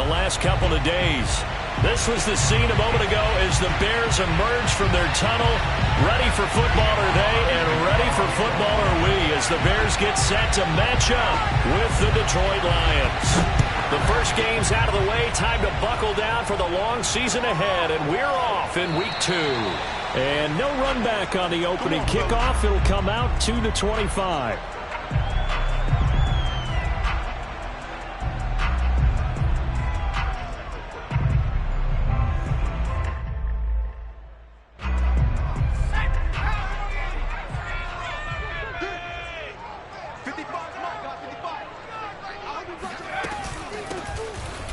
the last couple of days. This was the scene a moment ago as the Bears emerged from their tunnel. Ready for football are they, and ready for football are we as the Bears get set to match up with the Detroit Lions. The first game's out of the way. Time to buckle down for the long season ahead, and we're off in week 2. And no run back on the opening kickoff. It'll come out 2-25.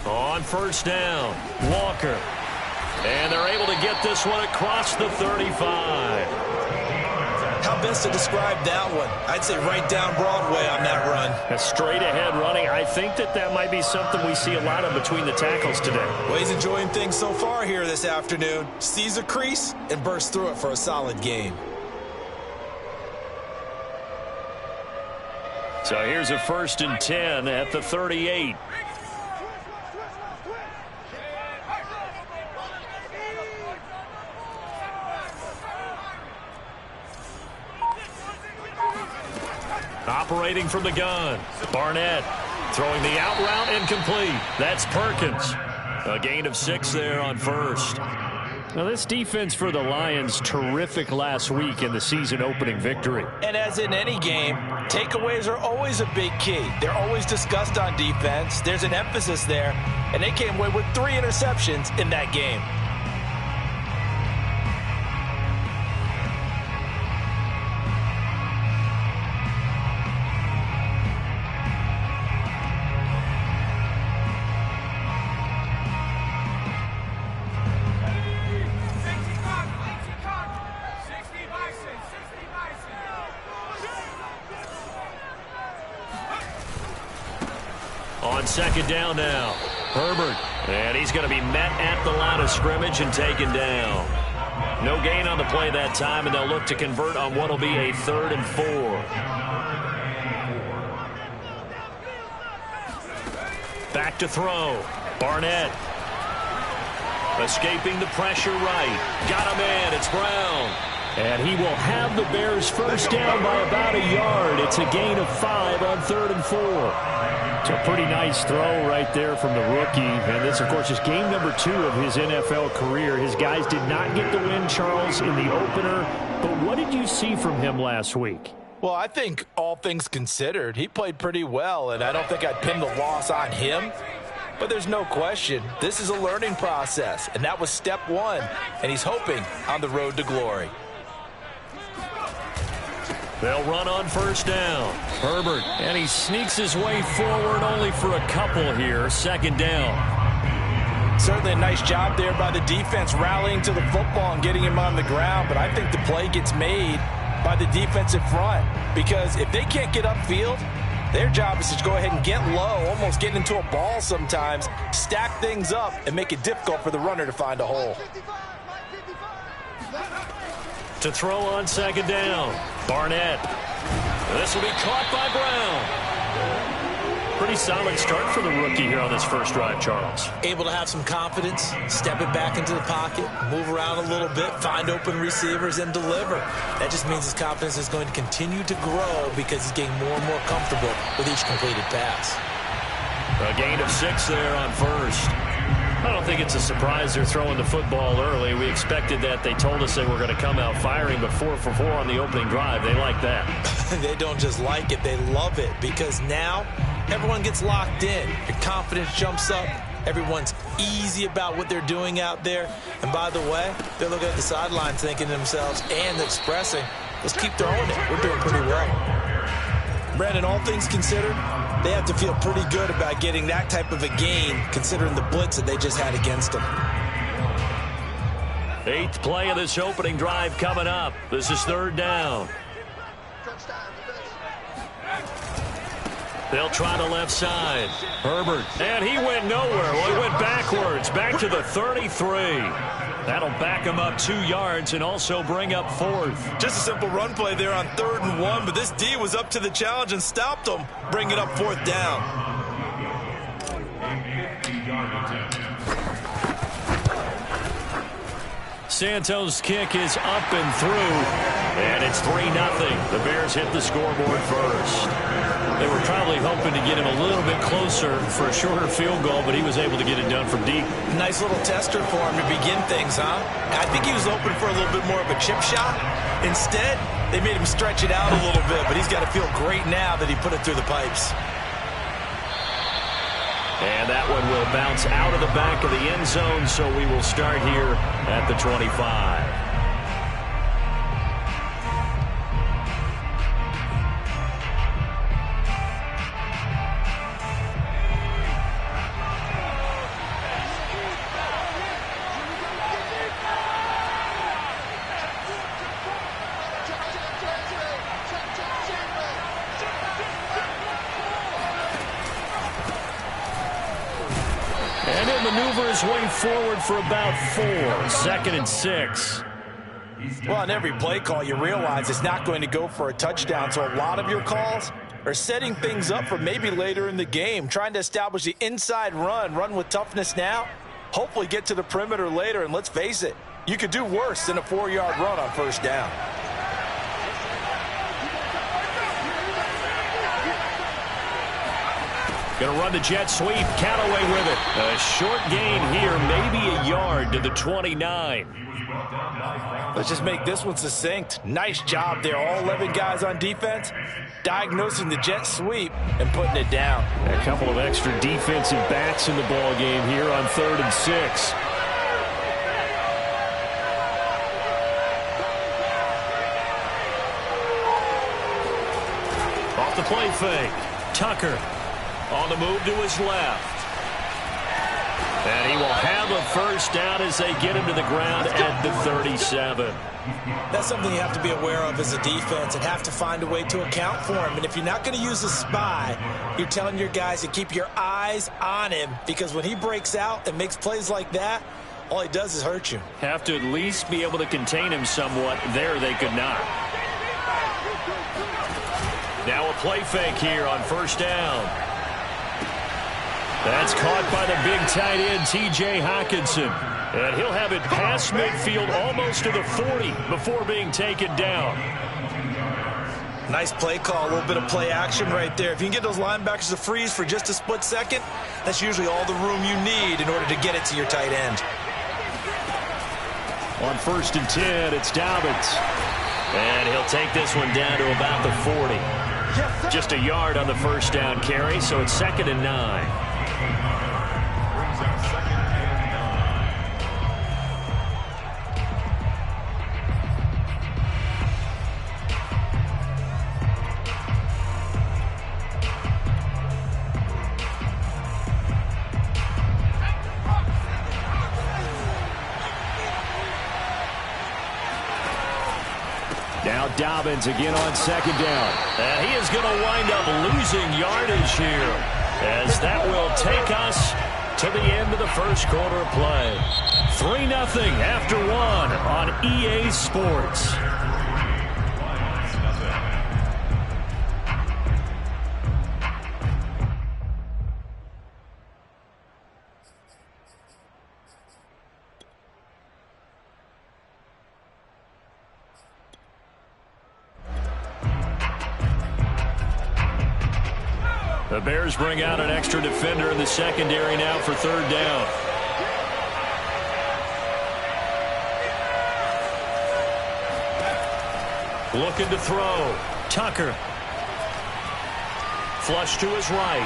On first down, Walker. And they're able to get this one across the 35. How best to describe that one? I'd say right down Broadway on that run. A straight ahead running. I think that might be something we see a lot of between the tackles today. Well, he's enjoying things so far here this afternoon. Sees a crease and bursts through it for a solid gain. So here's a 1st and 10 at the 38. Operating from the gun, Barnett throwing the out route incomplete. That's Perkins. A gain of 6 there on first. Now this defense for the Lions, terrific last week in the season opening victory. And as in any game, takeaways are always a big key. They're always discussed on defense. There's an emphasis there, and they came away with 3 interceptions in that game. On second down now, Herbert. And he's going to be met at the line of scrimmage and taken down. No gain on the play that time, and they'll look to convert on what will be a 3rd and 4. Back to throw. Barnett. Escaping the pressure right. Got him in. It's Brown. And he will have the Bears first down by about a yard. It's a gain of 5 on 3rd and 4. It's a pretty nice throw right there from the rookie. And this, of course, is game number 2 of his NFL career. His guys did not get the win, Charles, in the opener. But what did you see from him last week? Well, I think all things considered, he played pretty well, and I don't think I'd pin the loss on him. But there's no question, this is a learning process, and that was step 1, and he's hoping on the road to glory. They'll run on first down. Herbert, and he sneaks his way forward only for a couple here. 2nd down. Certainly a nice job there by the defense rallying to the football and getting him on the ground, but I think the play gets made by the defensive front because if they can't get upfield, their job is to go ahead and get low, almost get into a ball sometimes, stack things up, and make it difficult for the runner to find a hole. To throw on 2nd down, Barnett. This will be caught by Brown. Pretty solid start for the rookie here on this first drive, Charles. Able to have some confidence, step it back into the pocket, move around a little bit, find open receivers, and deliver. That just means his confidence is going to continue to grow because he's getting more and more comfortable with each completed pass. A gain of 6 there on first. I don't think it's a surprise they're throwing the football early. We expected that. They told us they were going to come out firing, but 4 for 4 on the opening drive. They like that. They don't just like it, they love it, because now everyone gets locked in. Your confidence jumps up. Everyone's easy about what they're doing out there. And by the way, they're looking at the sideline thinking to themselves and expressing, let's keep throwing it. We're doing pretty well. Brandon, all things considered, they have to feel pretty good about getting that type of a gain considering the blitz that they just had against them. 8th play of this opening drive coming up. This is 3rd down. They'll try the left side. Herbert, and he went nowhere. Well, he went backwards, back to the 33. That'll back him up 2 yards and also bring up 4th. Just a simple run play there on 3rd and 1, but this D was up to the challenge and stopped him, bringing up 4th down. Santos' kick is up and through, and it's 3-0. The Bears hit the scoreboard first. They were probably hoping to get him a little bit closer for a shorter field goal, but he was able to get it done from deep. Nice little tester for him to begin things, huh? I think he was open for a little bit more of a chip shot. Instead, they made him stretch it out a little bit, but he's got to feel great now that he put it through the pipes. And that one will bounce out of the back of the end zone, so we will start here at the 25. And he'll maneuver his way forward for about 4. 2nd and 6. Well, on every play call, you realize it's not going to go for a touchdown, so a lot of your calls are setting things up for maybe later in the game, trying to establish the inside run with toughness now, hopefully get to the perimeter later, and let's face it, you could do worse than a 4-yard run on first down. Going to run the jet sweep. Callaway with it. A short gain here, maybe a yard to the 29. Let's just make this one succinct. Nice job there. All 11 guys on defense diagnosing the jet sweep and putting it down. A couple of extra defensive backs in the ball game here on 3rd and 6. Off the play fake. Tucker on the move to his left. And he will have a first down as they get him to the ground at the 37. That's something you have to be aware of as a defense and have to find a way to account for him. And if you're not going to use a spy, you're telling your guys to keep your eyes on him, because when he breaks out and makes plays like that, all he does is hurt you. Have to at least be able to contain him somewhat. There they could not. Now a play fake here on first down. That's caught by the big tight end, T.J. Hockenson. And he'll have it past midfield almost to the 40 before being taken down. Nice play call, a little bit of play action right there. If you can get those linebackers to freeze for just a split second, that's usually all the room you need in order to get it to your tight end. On 1st and 10, it's Dobbins. And he'll take this one down to about the 40. Just a yard on the first down carry, so it's 2nd and 9. Now Dobbins again on 2nd down. And he is going to wind up losing yardage here, as that will take us to the end of the first quarter of play. 3-0 after 1 on EA Sports. The Bears bring out an extra defender in the secondary now for 3rd down. Looking to throw. Tucker. Flush to his right.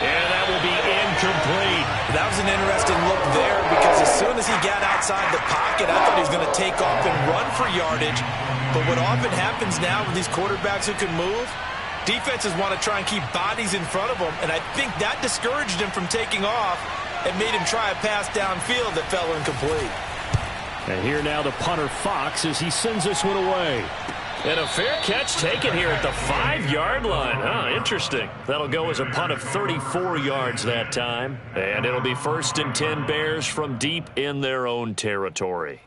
And that will be incomplete. That was an interesting look there, because as soon as he got outside the pocket, I thought he was going to take off and run for yardage. But what often happens now with these quarterbacks who can move, defenses want to try and keep bodies in front of them, and I think that discouraged him from taking off and made him try a pass downfield that fell incomplete. And here now the punter Fox as he sends this one away. And a fair catch taken here at the 5-yard line. Huh, interesting. That'll go as a punt of 34 yards that time. And it'll be 1st and 10 Bears from deep in their own territory.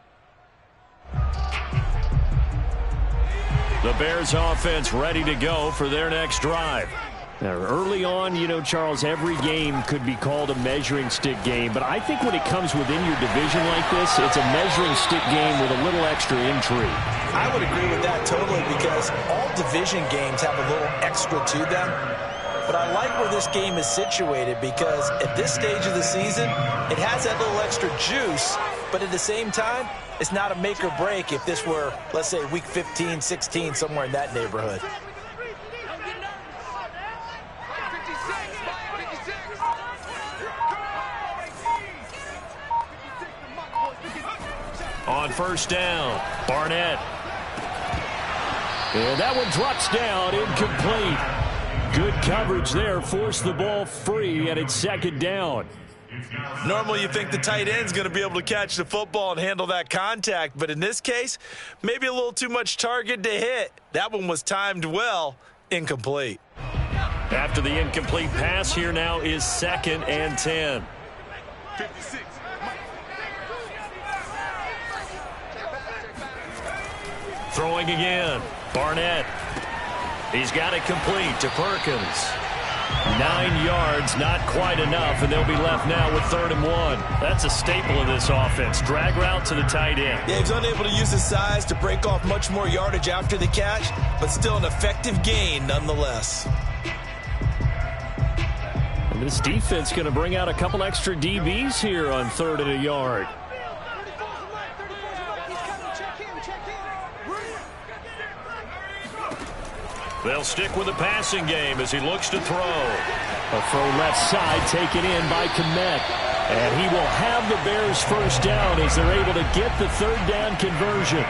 The Bears offense ready to go for their next drive. Now, early on, you know, Charles, every game could be called a measuring stick game. But I think when it comes within your division like this, it's a measuring stick game with a little extra intrigue. I would agree with that totally because all division games have a little extra to them. But I like where this game is situated because at this stage of the season, it has that little extra juice. But at the same time, it's not a make or break if this were, let's say, week 15, 16, somewhere in that neighborhood. On first down, Barnett. And that one drops down, incomplete. Good coverage there, forced the ball free, and it's second down. Normally you think the tight end's going to be able to catch the football and handle that contact, but in this case, maybe a little too much target to hit. That one was timed well, incomplete. After the incomplete pass, here now is 2nd and 10. 56. Throwing again, Barnett. He's got it complete to Perkins. 9 yards, not quite enough, and they'll be left now with 3rd and 1. That's a staple of this offense. Drag route to the tight end. Yeah, he's unable to use his size to break off much more yardage after the catch, but still an effective gain nonetheless. And this defense going to bring out a couple extra DBs here on 3rd and a yard. They'll stick with the passing game as he looks to throw. A throw left side taken in by Kmet. And he will have the Bears first down as they're able to get the 3rd down conversion.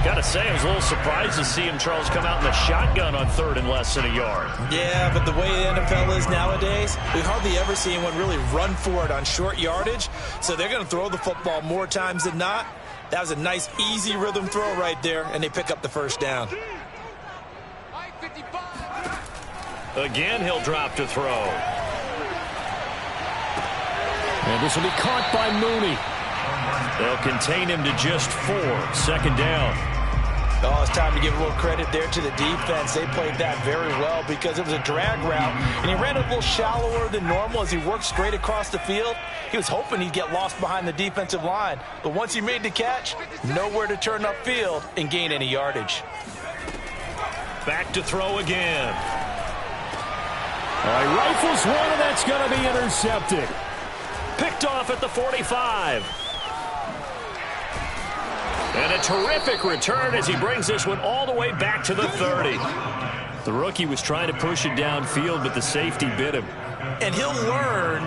Got to say, I was a little surprised to see him, Charles, come out in the shotgun on 3rd and less than a yard. Yeah, but the way the NFL is nowadays, we hardly ever see anyone really run for it on short yardage. So they're going to throw the football more times than not. That was a nice, easy rhythm throw right there, and they pick up the first down. Again, he'll drop to throw. And this will be caught by Mooney. They'll contain him to just 4. 2nd down. Oh, it's time to give a little credit there to the defense. They played that very well because it was a drag route, and he ran a little shallower than normal as he worked straight across the field. He was hoping he'd get lost behind the defensive line, but once he made the catch, nowhere to turn upfield and gain any yardage. Back to throw again. All right, rifles one, and that's going to be intercepted. Picked off at the 45. And a terrific return as he brings this one all the way back to the 30. The rookie was trying to push it downfield, but the safety bit him. And he'll learn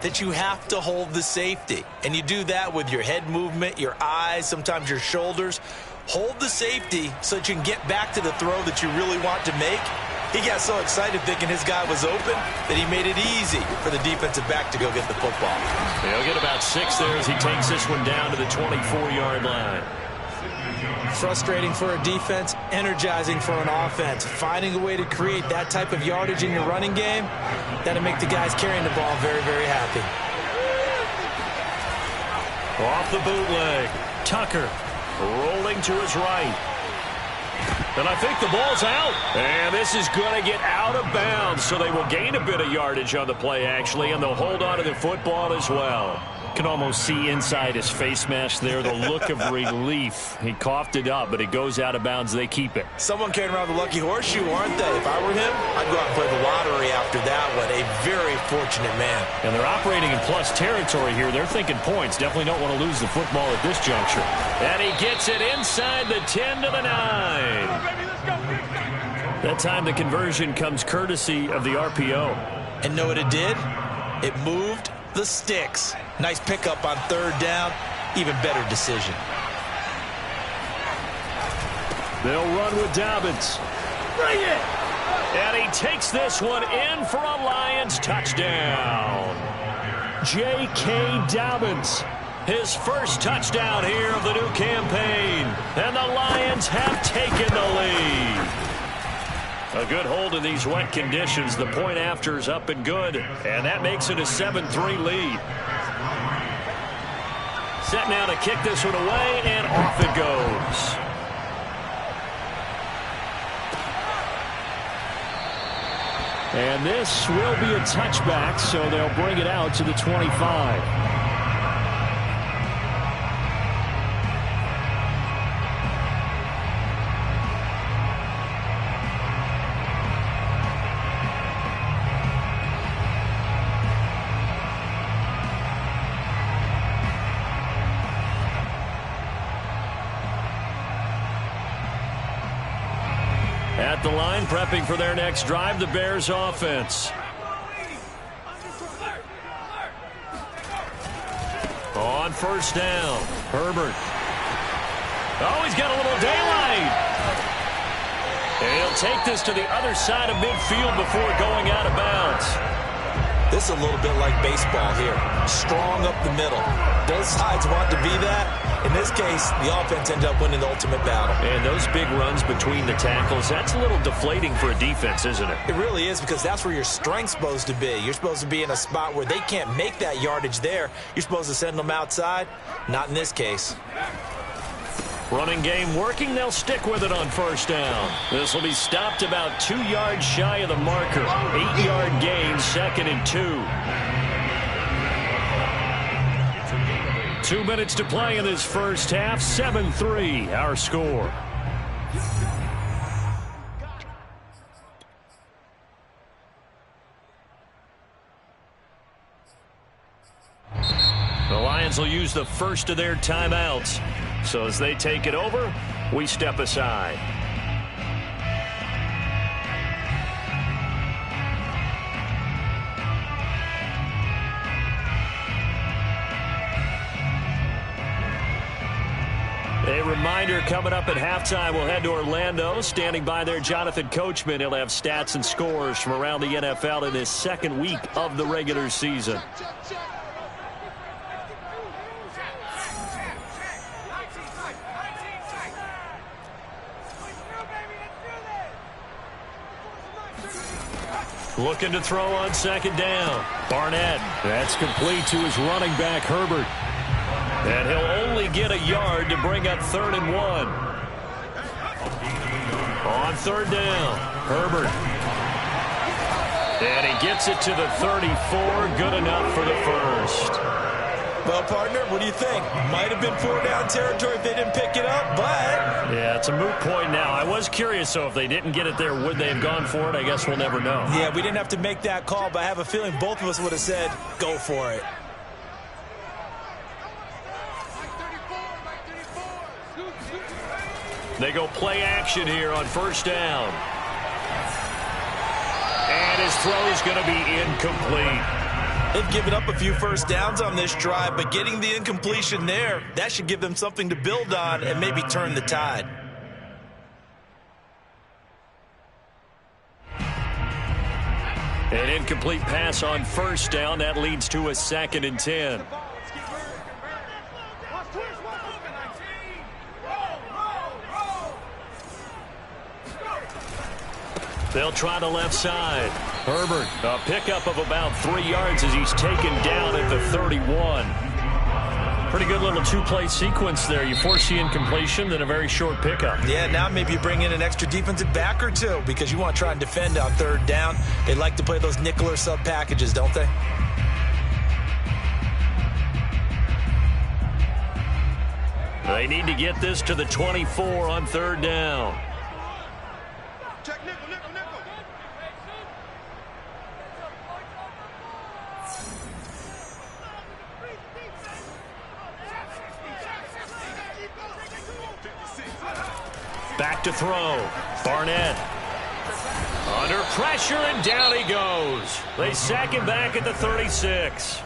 that you have to hold the safety. And you do that with your head movement, your eyes, sometimes your shoulders. Hold the safety so that you can get back to the throw that you really want to make. He got so excited thinking his guy was open that he made it easy for the defensive back to go get the football. He'll get about 6 there as he takes this one down to the 24-yard line. Frustrating for a defense, energizing for an offense. Finding a way to create that type of yardage in your running game, that'll make the guys carrying the ball very, very happy. Off the bootleg. Tucker rolling to his right. And I think the ball's out. And this is going to get out of bounds, so they will gain a bit of yardage on the play, actually, and they'll hold on to the football as well. Can almost see inside his face mask there the look of relief. He coughed it up, but it goes out of bounds. They keep it. Someone carrying around the lucky horseshoe, aren't they? If I were him, I'd go out and play the lottery after that one. A very fortunate man. And they're operating in plus territory here. They're thinking points. Definitely don't want to lose the football at this juncture. And he gets it inside the 10 to the 9. That time the conversion comes courtesy of the RPO. And know what it did? It moved the sticks. Nice pickup on 3rd down. Even better decision. They'll run with Dobbins. Bring it! And he takes this one in for a Lions touchdown. J.K. Dobbins. His first touchdown here of the new campaign. And the Lions have taken the lead. A good hold in these wet conditions. The point after is up and good. And that makes it a 7-3 lead. Set now to kick this one away, and off it goes. And this will be a touchback, so they'll bring it out to the 25. At the line, prepping for their next drive, the Bears offense. On first down, Herbert. Oh, he's got a little daylight. And he'll take this to the other side of midfield before going out of bounds. This is a little bit like baseball here. Strong up the middle. Both sides want to be that. In this case, the offense ended up winning the ultimate battle. And those big runs between the tackles, that's a little deflating for a defense, isn't it? It really is, because that's where your strength's supposed to be. You're supposed to be in a spot where they can't make that yardage there. You're supposed to send them outside. Not in this case. Running game working. They'll stick with it on first down. This will be stopped about 2 yards shy of the marker. 8-yard gain, 2nd and 2. 2 minutes to play in this first half. 7-3, our score. The Lions will use the first of their timeouts. So as they take it over, we step aside. A reminder, coming up at halftime, we'll head to Orlando. Standing by there, Jonathan Coachman. He'll have stats and scores from around the NFL in his second week of the regular season. Looking to throw on second down. Barnett. That's complete to his running back, Herbert. And he'll only get a yard to bring up 3rd and 1. On third down, Herbert. And he gets it to the 34. Good enough for the first. Well, partner, what do you think? Might have been 4-down territory if they didn't pick it up, but... Yeah, it's a moot point now. I was curious, so if they didn't get it there, would they have gone for it? I guess we'll never know. Yeah, we didn't have to make that call, but I have a feeling both of us would have said, go for it. They go play action here on first down. And his throw is going to be incomplete. They've given up a few first downs on this drive, but getting the incompletion there, that should give them something to build on and maybe turn the tide. An incomplete pass on first down. That leads to a 2nd and 10. They'll try the left side. Herbert, a pickup of about 3 yards as he's taken down at the 31. Pretty good little two-play sequence there. You force the incompletion, then a very short pickup. Yeah, now maybe you bring in an extra defensive back or two because you want to try and defend on third down. They like to play those nickel or sub packages, don't they? They need to get this to the 24 on third down. Check nickel, nickel, nickel. Back to throw. Barnett. Under pressure, and down he goes. They sack him back at the 36.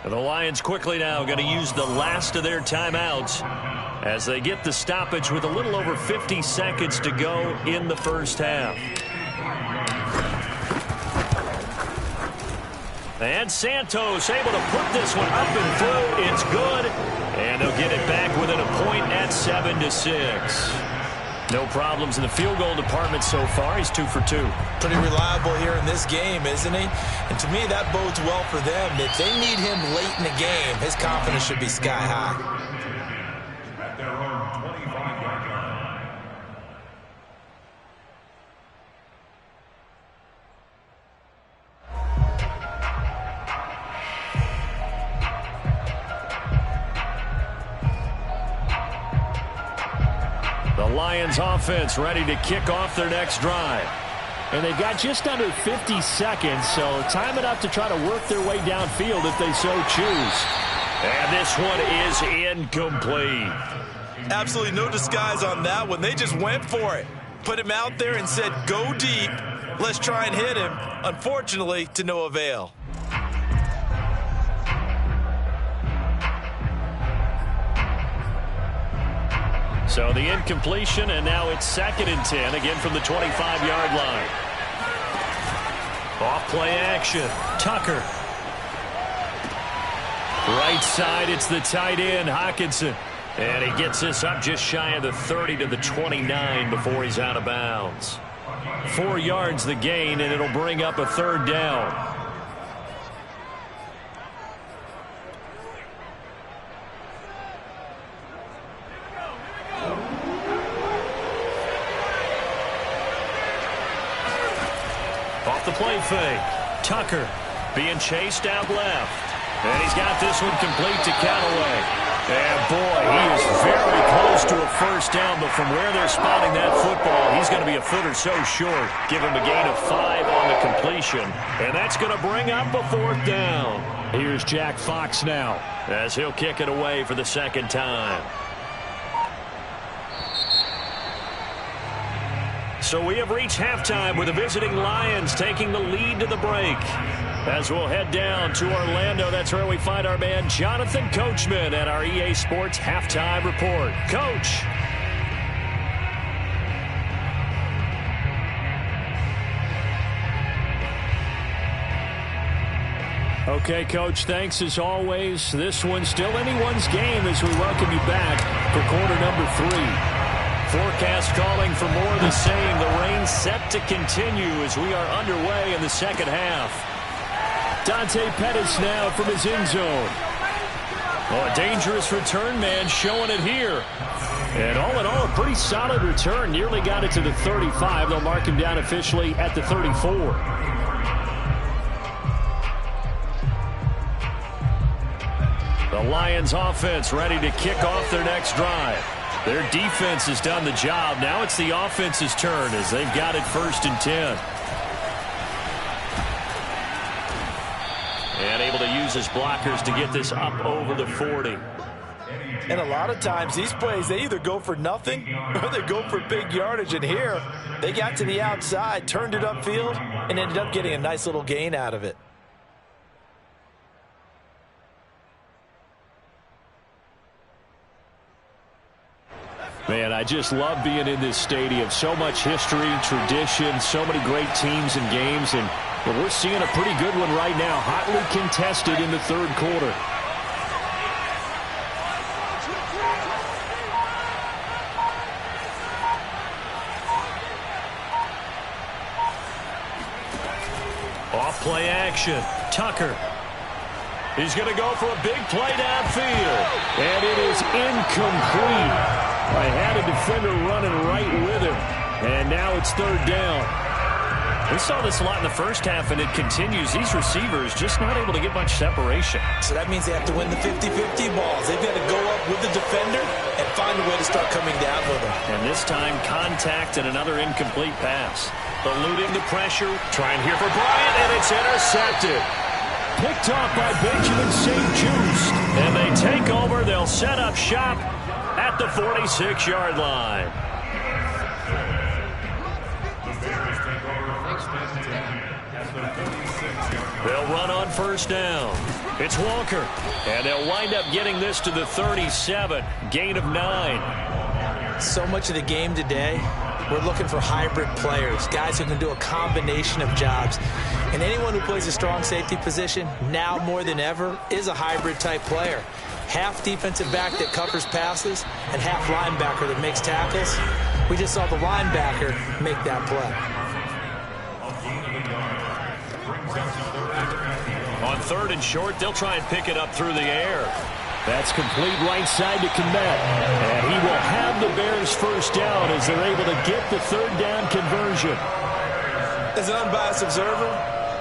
And the Lions quickly now going to use the last of their timeouts as they get the stoppage with a little over 50 seconds to go in the first half. And Santos able to put this one up and through. It's good. And they'll get it back within a point at 7-6. No problems in the field goal department so far. He's 2 for 2. Pretty reliable here in this game, isn't he? And to me, that bodes well for them. If they need him late in the game, his confidence should be sky high. At their own 25-yard line. Lions offense ready to kick off their next drive. And they've got just under 50 seconds, so time it up to try to work their way downfield if they so choose. And this one is incomplete. Absolutely no disguise on that one. They just went for it. Put him out there and said, go deep. Let's try and hit him. Unfortunately, to no avail. So the incompletion, and now it's 2nd and 10, again from the 25-yard line. Off play action. Tucker. Right side, it's the tight end, Hockenson. And he gets this up just shy of the 30 to the 29 before he's out of bounds. 4 yards the gain, and it'll bring up a 3rd down. Off the play fake. Tucker being chased out left. And he's got this one complete to Callaway. And boy, he is very close to a 1st down, but from where they're spotting that football, he's going to be a foot or so short. Give him a gain of 5 on the completion. And that's going to bring up a 4th down. Here's Jack Fox now, as he'll kick it away for the 2nd time. So we have reached halftime with the visiting Lions taking the lead to the break. As we'll head down to Orlando, that's where we find our man Jonathan Coachman at our EA Sports Halftime Report. Coach. Okay, Coach, thanks as always. This one's still anyone's game as we welcome you back for quarter number 3. Forecast calling for more of the same. The rain set to continue as we are underway in the 2nd half. Dante Pettis now from his end zone. Oh, a dangerous return man showing it here. And all in all, a pretty solid return. Nearly got it to the 35. They'll mark him down officially at the 34. The Lions offense ready to kick off their next drive. Their defense has done the job. Now it's the offense's turn as they've got it 1st and 10. And able to use his blockers to get this up over the 40. And a lot of times these plays, they either go for nothing or they go for big yardage. And here, they got to the outside, turned it upfield, and ended up getting a nice little gain out of it. Man, I just love being in this stadium. So much history, tradition, so many great teams and games. And we're seeing a pretty good one right now, hotly contested in the 3rd quarter. Off play action. Tucker. He's going to go for a big play downfield. And it is incomplete. I had a defender running right with him. And now it's 3rd down. We saw this a lot in the 1st half, and it continues. These receivers just not able to get much separation. So that means they have to win the 50-50 balls. They've got to go up with the defender and find a way to start coming down with them. And this time, contact and another incomplete pass. Eluding the pressure. Trying here for Bryant, and it's intercepted. Picked off by Benjamin St. Just. And they take over. They'll set up shop at the 46-yard line. They'll run on 1st down. It's Walker. And they'll wind up getting this to the 37. Gain of 9. So much of the game today, we're looking for hybrid players, guys who can do a combination of jobs. And anyone who plays a strong safety position, now more than ever, is a hybrid type player. Half defensive back that covers passes and half linebacker that makes tackles. We just saw the linebacker make that play. On 3rd and short, they'll try and pick it up through the air. That's complete right side to Kmet. And he will have the Bears 1st down as they're able to get the 3rd down conversion. As an unbiased observer,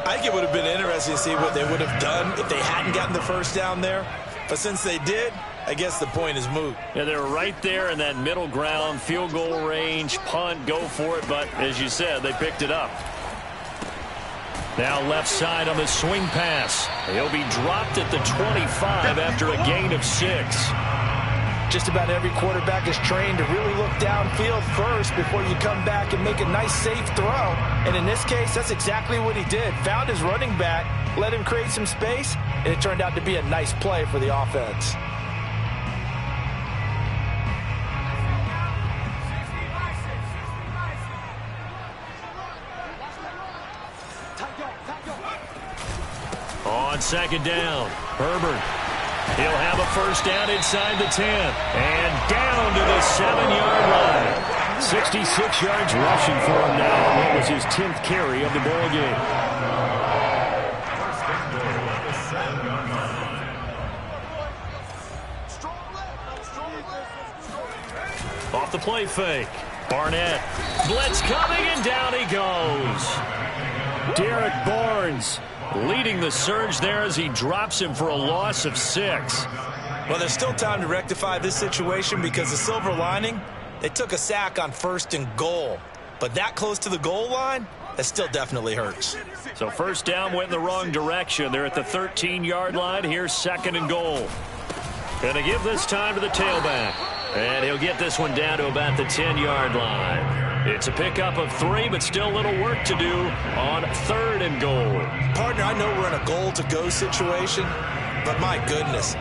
I think it would have been interesting to see what they would have done if they hadn't gotten the 1st down there. But since they did, I guess the point is moot. Yeah, they were right there in that middle ground, field goal range, punt, go for it. But as you said, they picked it up. Now left side on the swing pass. He'll be dropped at the 25 after a gain of 6. Just about every quarterback is trained to really look downfield first before you come back and make a nice, safe throw. And in this case, that's exactly what he did. Found his running back, let him create some space, and it turned out to be a nice play for the offense. On second down, Herbert. He'll have a first down inside the 10. And down to the 7-yard line. 66 yards rushing for him now. That was his 10th carry of the ball game. Off the play fake. Barnett. Blitz coming, and down he goes. Derek Barnes leading the surge there as he drops him for a loss of 6. Well, there's still time to rectify this situation because the silver lining, they took a sack on 1st and goal. But that close to the goal line, that still definitely hurts. So first down went in the wrong direction. They're at the 13-yard line. Here's 2nd and goal. Gonna give this time to the tailback. And he'll get this one down to about the 10-yard line. It's a pickup of 3, but still a little work to do on 3rd and goal. Partner, I know we're in a goal-to-go situation, but my goodness,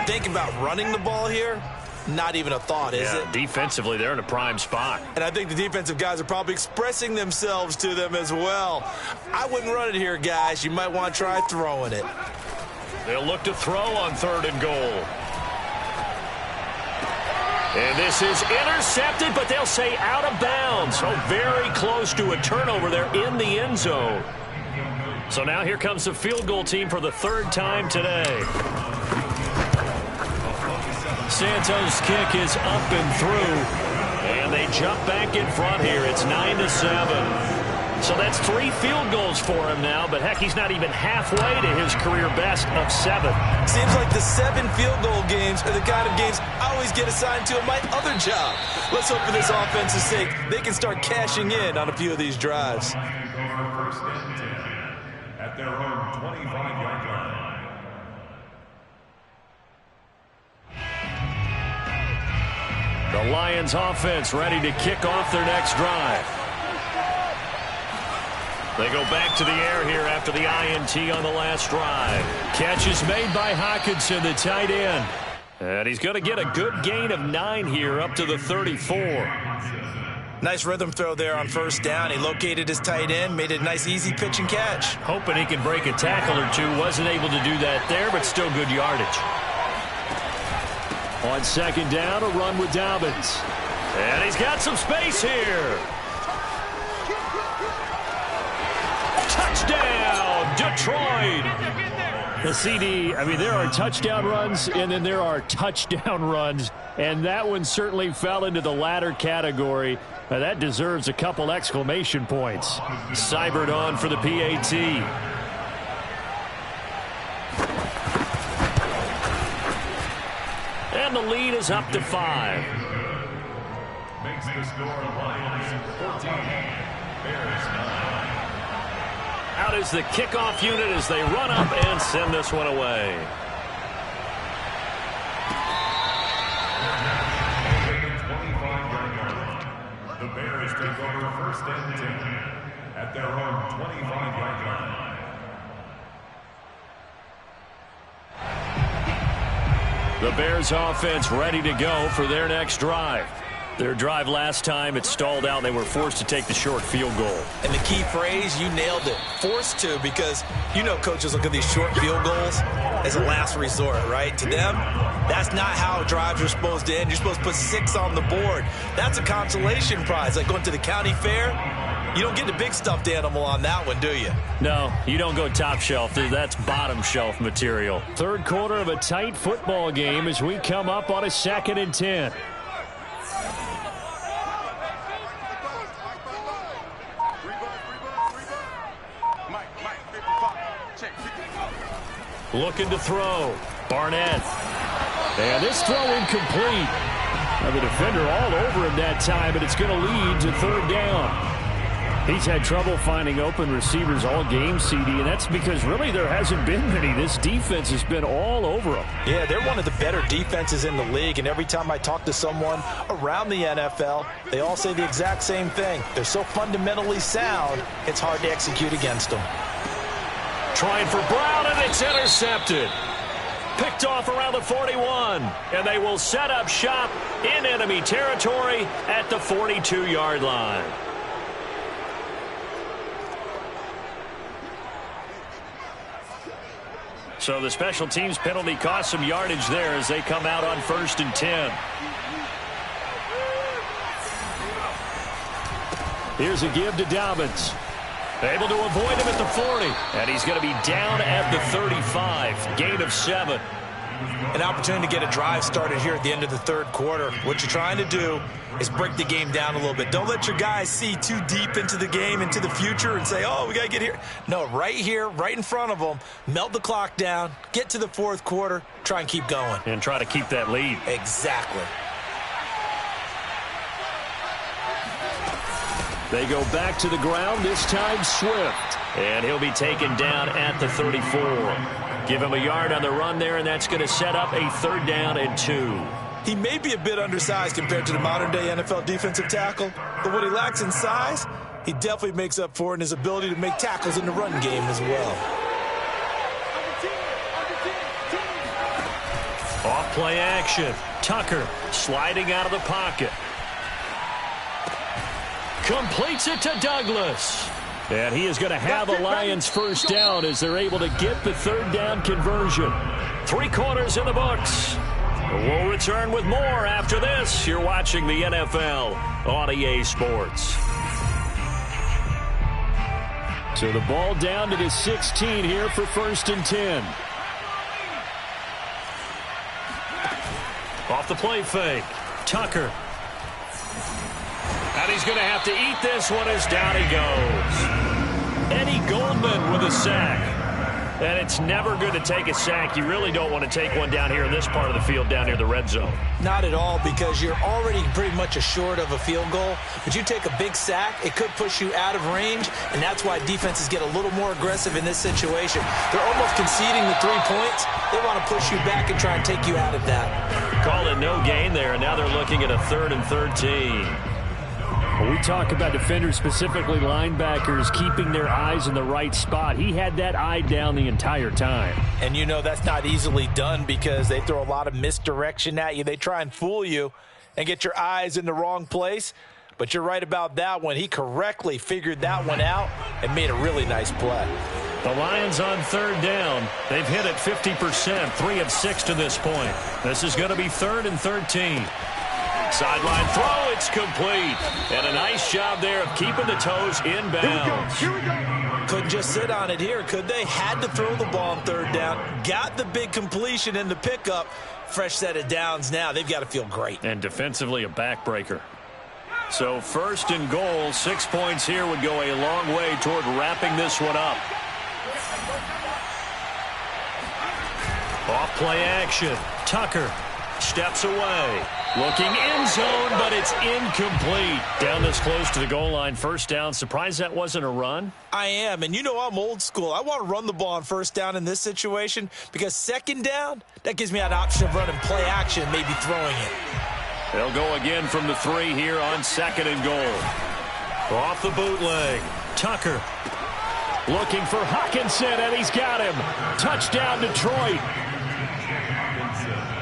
think about running the ball here, not even a thought, is it? Defensively, they're in a prime spot. And I think the defensive guys are probably expressing themselves to them as well. I wouldn't run it here, guys. You might want to try throwing it. They'll look to throw on 3rd and goal. And this is intercepted, but they'll say out of bounds. So very close to a turnover there in the end zone. So now here comes the field goal team for the 3rd time today. Santos' kick is up and through. And they jump back in front here. It's 9-7. So that's 3 field goals for him now, but heck, he's not even halfway to his career best of 7. Seems like the 7 field goal games are the kind of games I always get assigned to in my other job. Let's hope for this offense's sake they can start cashing in on a few of these drives. At their own 25-yard line. The Lions offense ready to kick off their next drive. They go back to the air here after the INT on the last drive. Catch is made by Hockenson, the tight end. And he's going to get a good gain of 9 here up to the 34. Nice rhythm throw there on 1st down. He located his tight end, made a nice easy pitch and catch. Hoping he can break a tackle or two. Wasn't able to do that there, but still good yardage. On 2nd down, a run with Dobbins. And he's got some space here. Touchdown, Detroit. The CD, I mean, there are touchdown runs, and then there are touchdown runs, and that one certainly fell into the latter category. That deserves a couple exclamation points. Seibert on for the PAT. And the lead is up to 5. Makes the score Lions 14, Bears 9. Out is the kickoff unit as they run up and send this one away. The Bears take over 1st and 10 at their own 25-yard line. The Bears offense ready to go for their next drive. Their drive last time, it stalled out. They were forced to take the short field goal. And the key phrase, you nailed it. Forced to, because you know coaches look at these short field goals as a last resort, right? To them, that's not how drives are supposed to end. You're supposed to put 6 on the board. That's a consolation prize. Like going to the county fair, you don't get the big stuffed animal on that one, do you? No, you don't go top shelf. That's bottom shelf material. 3rd quarter of a tight football game as we come up on a 2nd and 10. Looking to throw. Barnett. And this throw incomplete. Now the defender all over him that time, but it's going to lead to third down. He's had trouble finding open receivers all game, CD, and that's because really there hasn't been many. This defense has been all over them. Yeah, they're one of the better defenses in the league, and every time I talk to someone around the NFL, they all say the exact same thing. They're so fundamentally sound, it's hard to execute against them. Trying for Brown, and it's intercepted. Picked off around the 41, and they will set up shop in enemy territory at the 42-yard line. So the special teams penalty cost some yardage there as they come out on 1st and 10. Here's a give to Dobbins. Able to avoid him at the 40. And he's going to be down at the 35. Gain of 7. An opportunity to get a drive started here at the end of the third quarter. What you're trying to do is break the game down a little bit. Don't let your guys see too deep into the game, into the future, and say, oh, we got to get here. No, right here, right in front of them, melt the clock down, get to the fourth quarter, try and keep going. And try to keep that lead. Exactly. They go back to the ground, this time Swift. And he'll be taken down at the 34. Give him a yard on the run there, and that's going to set up a 3rd down and 2. He may be a bit undersized compared to the modern-day NFL defensive tackle, but what he lacks in size, he definitely makes up for in his ability to make tackles in the run game as well. Off play action. Tucker sliding out of the pocket. Completes it to Douglas. And he is going to have a Lions first down as they're able to get the 3rd down conversion. 3 quarters in the books. We'll return with more after this. You're watching the NFL on EA Sports. So the ball down to the 16 here for 1st and 10. Off the play fake. Tucker. And he's going to have to eat this one as down he goes. Eddie Goldman with a sack. And it's never good to take a sack. You really don't want to take one down here in this part of the field down near the red zone. Not at all, because you're already pretty much assured of a field goal. But you take a big sack, it could push you out of range, and that's why defenses get a little more aggressive in this situation. They're almost conceding the 3 points. They want to push you back and try and take you out of that. Call it no gain there, and now they're looking at a 3rd and 13. When we talk about defenders, specifically linebackers, keeping their eyes in the right spot. He had that eye down the entire time. And you know that's not easily done because they throw a lot of misdirection at you. They try and fool you and get your eyes in the wrong place. But you're right about that one. He correctly figured that one out and made a really nice play. The Lions on 3rd down. They've hit it 50%, 3 of 6 to this point. This is going to be 3rd and 13. Sideline throw, it's complete. And a nice job there of keeping the toes inbounds. Here we go. Couldn't just sit on it here, could they? Had to throw the ball on 3rd down. Got the big completion in the pickup. Fresh set of downs now. They've got to feel great. And defensively a backbreaker. So 1st and goal, 6 points here would go a long way toward wrapping this one up. Off play action. Tucker steps away. Looking end zone, but it's incomplete. Down this close to the goal line, 1st down. Surprised that wasn't a run? I am, and you know I'm old school. I want to run the ball on 1st down in this situation because 2nd down, that gives me an option of running play action, maybe throwing it. They'll go again from the 3 here on 2nd and goal. Off the bootleg. Tucker looking for Hockenson, and he's got him. Touchdown, Detroit.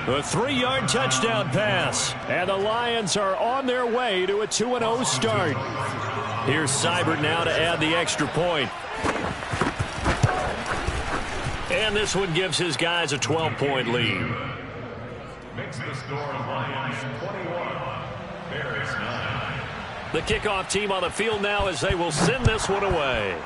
A 3-yard touchdown pass. And the Lions are on their way to a 2-0 start. Here's Seibert now to add the extra point. And this one gives his guys a 12-point lead. Makes the score Lions 21, Bears 9. The kickoff team on the field now as they will send this one away.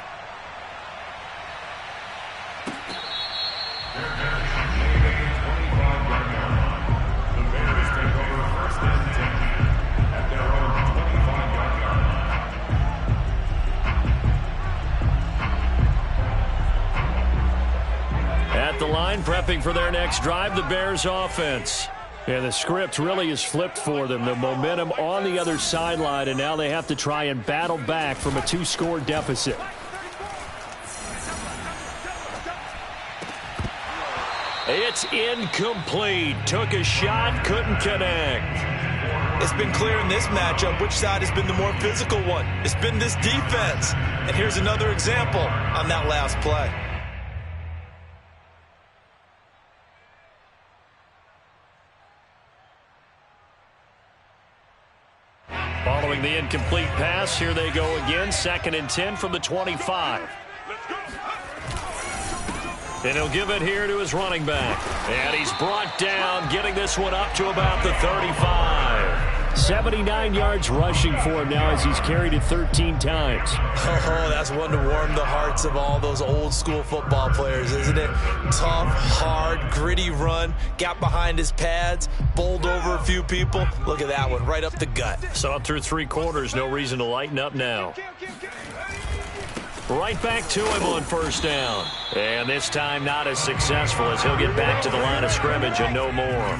At the line, prepping for their next drive, the Bears offense. And the script really is flipped for them. The momentum on the other sideline, and now they have to try and battle back from a 2-score deficit. It's incomplete. Took a shot, couldn't connect. It's been clear in this matchup which side has been the more physical one. It's been this defense. And here's another example on that last play. Following the incomplete pass, here they go again. 2nd and 10 from the 25. And he'll give it here to his running back. And he's brought down, getting this one up to about the 35. 79 yards rushing for him now as he's carried it 13 times. Oh, that's one to warm the hearts of all those old school football players, isn't it? Tough, hard, gritty run. Got behind his pads, bowled over a few people. Look at that one, right up the gut. Saw it through 3 quarters. No reason to lighten up now. Right back to him on 1st down. And this time not as successful as he'll get back to the line of scrimmage and no more.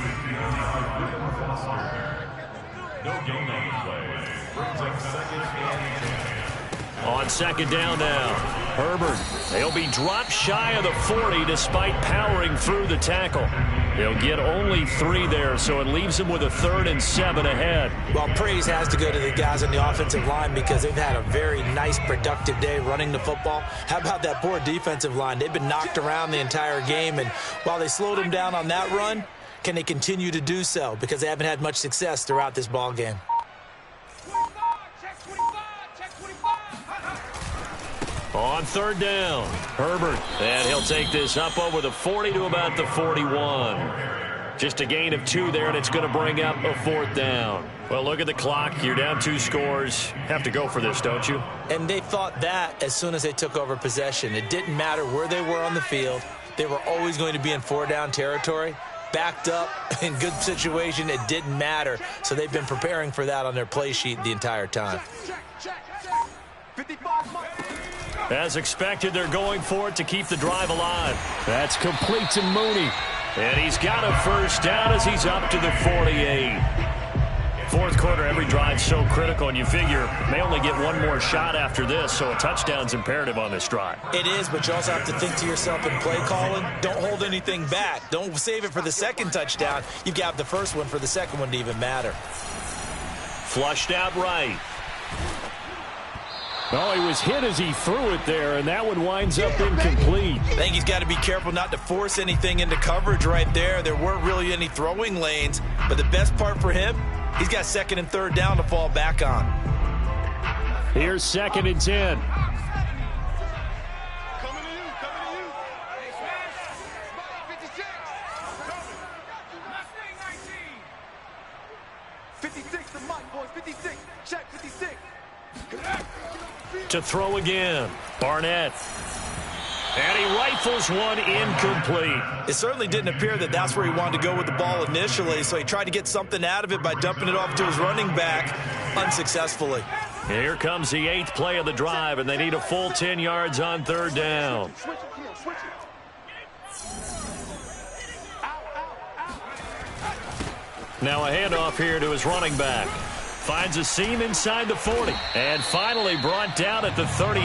On 2nd down now, Herbert. He'll be dropped shy of the 40 despite powering through the tackle. He'll get only 3 there, so it leaves him with a 3rd and 7 ahead. Well, praise has to go to the guys on the offensive line because they've had a very nice, productive day running the football. How about that poor defensive line? They've been knocked around the entire game, and while they slowed them down on that run, can they continue to do so? Because they haven't had much success throughout this ball game. On 3rd down, Herbert. And he'll take this up over the 40 to about the 41. Just a gain of 2 there, and it's going to bring up a 4th down. Well, look at the clock. You're down 2 scores. Have to go for this, don't you? And they thought that as soon as they took over possession. It didn't matter where they were on the field. They were always going to be in 4-down territory. Backed up, in good situation, it didn't matter. So they've been preparing for that on their play sheet the entire time. As expected, they're going for it to keep the drive alive. That's complete to Mooney. And he's got a 1st down as he's up to the 48. 4th quarter, every drive's so critical, and you figure they only get 1 more shot after this, so a touchdown's imperative on this drive. It is, but you also have to think to yourself in play calling, don't hold anything back. Don't save it for the 2nd touchdown. You've got the 1st one for the 2nd one to even matter. Flushed out right. Oh, he was hit as he threw it there, and that one winds up incomplete. I think he's got to be careful not to force anything into coverage right there. There weren't really any throwing lanes, but the best part for him, he's got 2nd and 3rd down to fall back on. Here's 2nd and 10. To throw again, Barnett. And he rifles one incomplete. It certainly didn't appear that that's where he wanted to go with the ball initially, so he tried to get something out of it by dumping it off to his running back unsuccessfully. Here comes the 8th play of the drive, and they need a full 10 yards on 3rd down. Now a handoff here to his running back. Finds a seam inside the 40. And finally brought down at the 38.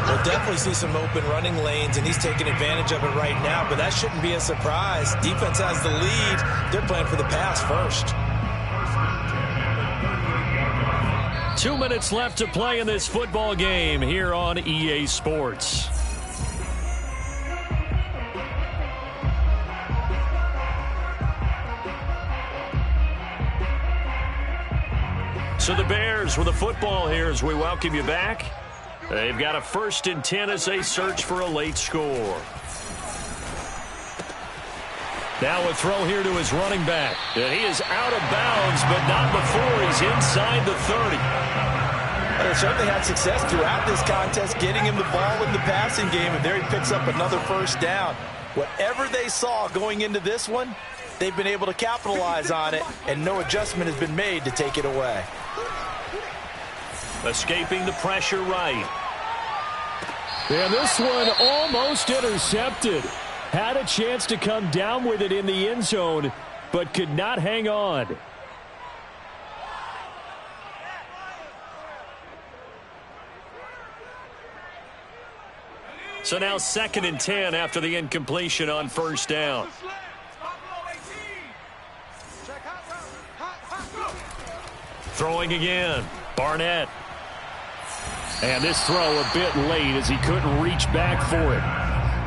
We'll definitely see some open running lanes, and he's taking advantage of it right now, but that shouldn't be a surprise. Defense has the lead. They're playing for the pass first. 2 minutes left to play in this football game here on EA Sports. So the Bears with the football here as we welcome you back. They've got a 1st and 10 as they search for a late score. Now a throw here to his running back. And he is out of bounds, but not before he's inside the 30. They certainly had success throughout this contest, getting him the ball in the passing game, and there he picks up another 1st down. Whatever they saw going into this one, they've been able to capitalize on it, and no adjustment has been made to take it away. Escaping the pressure right. And this one almost intercepted. Had a chance to come down with it in the end zone. but could not hang on. So now 2nd and 10 after the incompletion on first down. Throwing again, Barnett. And this throw a bit late as he couldn't reach back for it.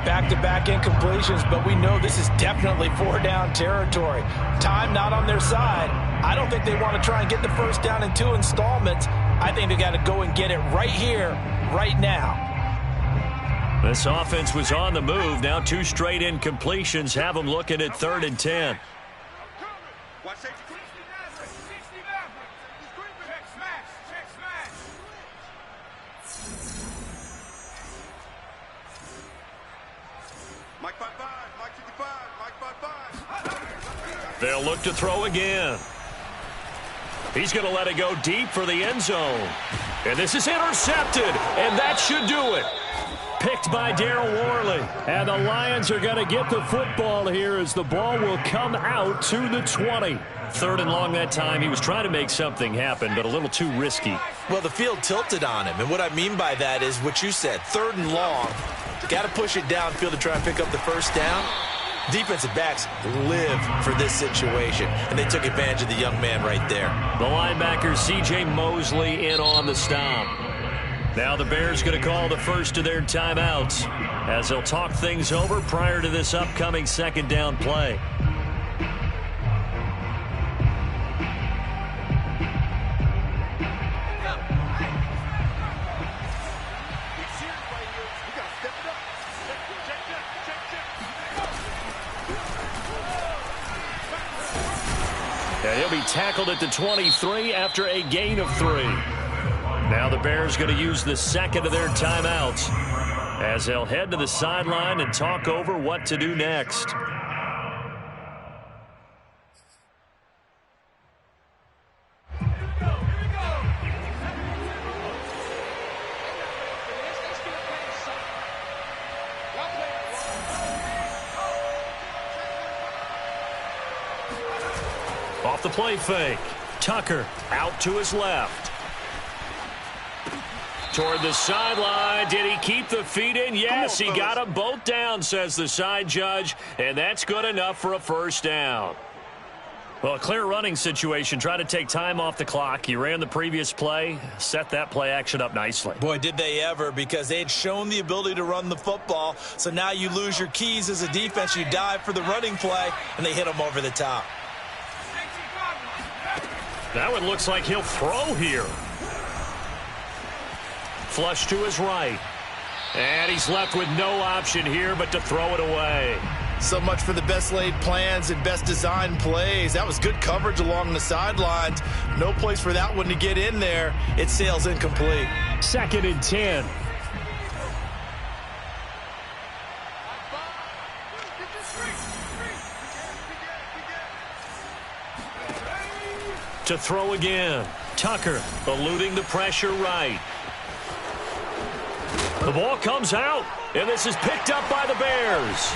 Back-to-back incompletions, but we know this is definitely 4-down territory. Time not on their side. I don't think they want to try and get the first down in 2 installments. I think they got to go and get it right here, right now. This offense was on the move. Now 2 straight incompletions have them looking at 3rd and 10. They'll look to throw again. He's going to let it go deep for the end zone. And this is intercepted, and that should do it. Picked by Darryl Worley. And the Lions are going to get the football here as the ball will come out to the 20. 3rd and long that time. He was trying to make something happen, but a little too risky. Well, the field tilted on him, and what I mean by that is what you said, 3rd and long. Got to push it downfield to try and pick up the first down. Defensive backs live for this situation, and they took advantage of the young man right there. The linebacker, C.J. Mosley, in on the stop. Now the Bears going to call the first of their timeouts as they'll talk things over prior to this upcoming 2nd down play. And he'll be tackled at the 23 after a gain of 3. Now the Bears going to use the 2nd of their timeouts as they'll head to the sideline and talk over what to do next. Off the play fake. Tucker out to his left. Toward the sideline. Did he keep the feet in? Yes, he got them both down, says the side judge, and that's good enough for a first down. Well, a clear running situation. Try to take time off the clock. He ran the previous play, set that play action up nicely. Boy, did they ever, because they had shown the ability to run the football. So now you lose your keys as a defense. You dive for the running play, and they hit him over the top. That one looks like he'll throw here. Flush to his right. And he's left with no option here but to throw it away. So much for the best laid plans and best designed plays. That was good coverage along the sidelines. No place for that one to get in there. It sails incomplete. 2nd and 10. To throw again. Tucker eluding the pressure right. The ball comes out, and this is picked up by the Bears.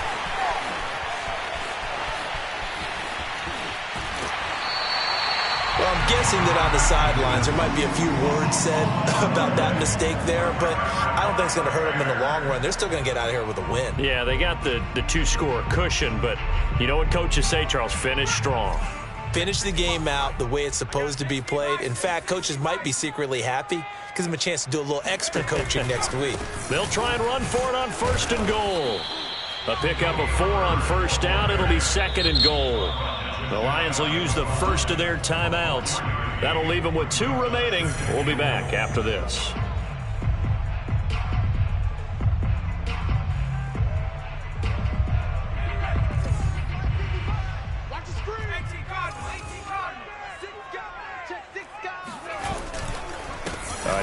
Well, I'm guessing that on the sidelines there might be a few words said about that mistake there, but I don't think it's going to hurt them in the long run. They're still going to get out of here with a win. Yeah, they got the 2-score cushion, but you know what coaches say, Charles? Finish strong. Finish the game out the way it's supposed to be played. In fact, coaches might be secretly happy. Gives them a chance to do a little extra coaching next week. They'll try and run for it on 1st and goal. A pickup of 4 on first down. It'll be 2nd and goal. The Lions will use the first of their timeouts. That'll leave them with 2 remaining. We'll be back after this.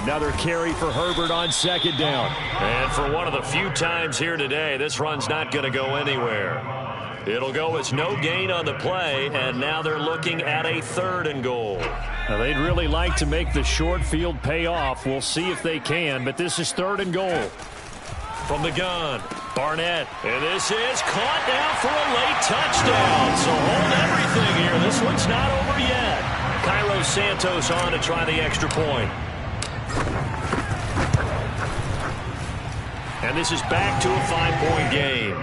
Another carry for Herbert on 2nd down. And for one of the few times here today, this run's not going to go anywhere. It'll go as no gain on the play, and now they're looking at a 3rd and goal. Now, they'd really like to make the short field pay off. We'll see if they can, but this is 3rd and goal. From the gun, Barnett, and this is caught now for a late touchdown. So hold everything here. This one's not over yet. Cairo Santos on to try the extra point. And this is back to a 5-point game.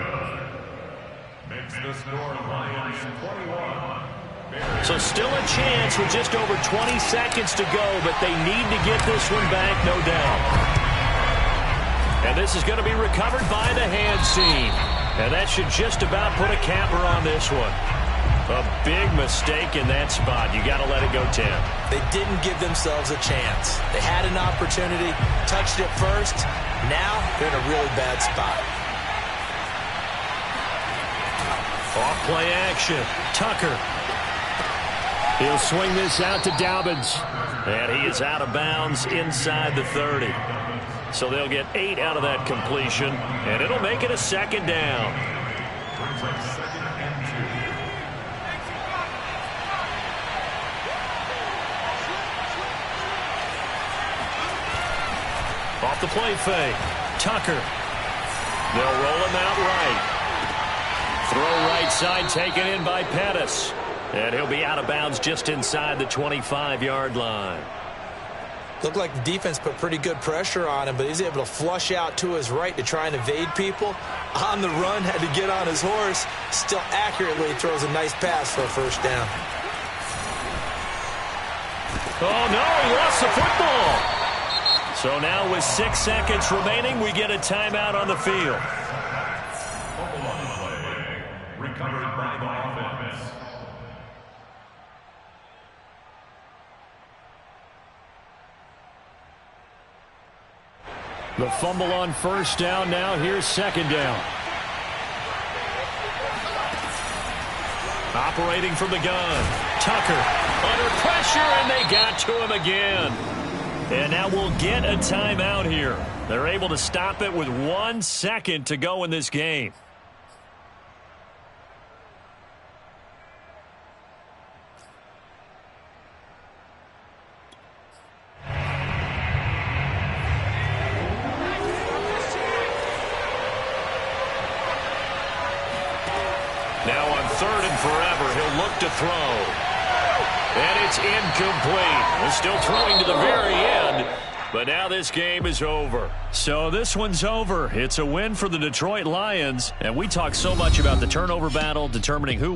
Makes the score Lions 21. So still a chance with just over 20 seconds to go, but they need to get this one back, no doubt. And this is going to be recovered by the hands team. And that should just about put a capper on this one. A big mistake in that spot. You got to let it go 10. They didn't give themselves a chance. They had an opportunity, touched it first. Now they're in a really bad spot. Off play action. Tucker. He'll swing this out to Dobbins. And he is out of bounds inside the 30. So they'll get 8 out of that completion, and it'll make it a second down. Off the play fake. Tucker. They'll roll him out right. Throw right side taken in by Pettis. And he'll be out of bounds just inside the 25-yard line. Looked like the defense put pretty good pressure on him, but he's able to flush out to his right to try and evade people. On the run, had to get on his horse. Still accurately throws a nice pass for a first down. Oh, no, he lost the football. So now with 6 seconds remaining, we get a timeout on the field. Recovered by the offense. The fumble on first down. Now here's second down. Operating from the gun. Tucker under pressure, and they got to him again. And now we'll get a timeout here. They're able to stop it with 1 second to go in this game. Now on 3rd and forever, he'll look to throw. And it's incomplete. They're still throwing to the very end, but now this game is over. So this one's over. It's a win for the Detroit Lions, and we talk so much about the turnover battle, determining who